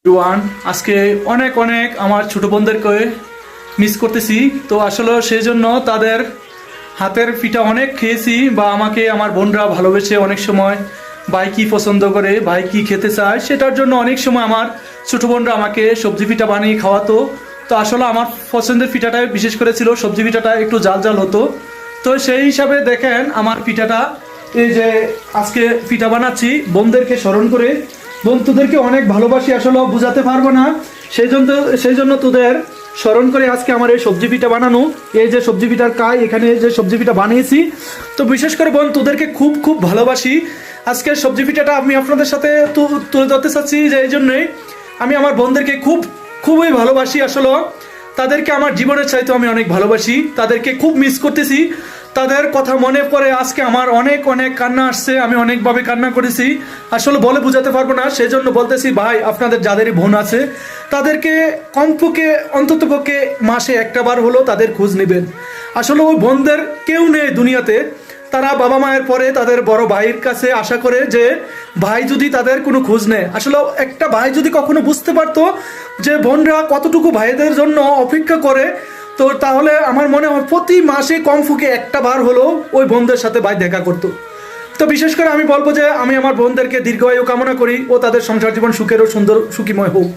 One আজকে অনেক অনেক আমার ছোট বোনদেরকে মিস করতেছি। তো আসলে সেই জন্য তাদের হাতের পিঠা অনেক খেয়েছি, বা আমাকে আমার বোনরা ভালোবেসে অনেক সময় ভাই কি পছন্দ করে, ভাই কি খেতে চায়, সেটার জন্য অনেক সময় আমার ছোট বোনরা আমাকে সবজি পিঠা বানিয়ে খাওয়াতো। তো আসলে আমার পছন্দের পিঠাটা বিশেষ করে ছিল সবজি পিঠাটা, একটু জাল জাল হতো। তো সেই হিসাবে দেখেন আমার পিঠাটা, এই যে আজকে পিঠা বানাচ্ছি বোনদেরকে স্মরণ করে। বোন, তোদেরকে অনেক ভালোবাসি, আসলে বোঝাতে পারবো না। সেই জন্য তোদের স্মরণ করে আজকে আমার এই সবজি পিঠা বানানো। এই যে সবজি পিঠার কাই, এখানে যে সবজি পিঠা বানিয়েছি। তো বিশেষ করে বোন, তোদেরকে খুব খুব ভালোবাসি। আজকের সবজি পিঠাটা আমি আপনাদের সাথে তুলে ধরতে চাচ্ছি, যে এই জন্যই আমি আমার বোনদেরকে খুবই ভালোবাসি। আসলে তাদেরকে আমার জীবনের চাইতে আমি অনেক ভালোবাসি, তাদেরকে খুব মিস করতেছি। তাদের কথা মনে পড়ে আজকে আমার অনেক অনেক কান্না আসছে, আমি অনেকভাবে কান্না করেছি, আসলে বলে বোঝাতে পারবো না। সেই জন্য বলতেছি ভাই, আপনাদের যাদেরই বোন আছে তাদেরকে কমপক্ষে অন্ততপক্ষে মাসে একটা বার হলো তাদের খোঁজ নেবেন। আসলে ওই বোনদের কেউ নেই দুনিয়াতে, তারা বাবা মায়ের পরে তাদের বড় ভাইয়ের কাছে আশা করে যে ভাই যদি তাদের কোনো খোঁজ নেয়। আসলে একটা ভাই যদি কখনো বুঝতে পারতো যে বোনরা কতটুকু ভাইদের জন্য অপেক্ষা করে, তো তাহলে আমার মনে হয় প্রতি মাসে কমপক্ষে একটা বার হলেও ওই বোনদের সাথে ভাই দেখা করতো। তো বিশেষ করে আমি বলবো যে আমি আমার বোনদেরকে দীর্ঘায়ু কামনা করি ও তাদের সংসার জীবন সুখের ও সুন্দর সুখীময় হোক।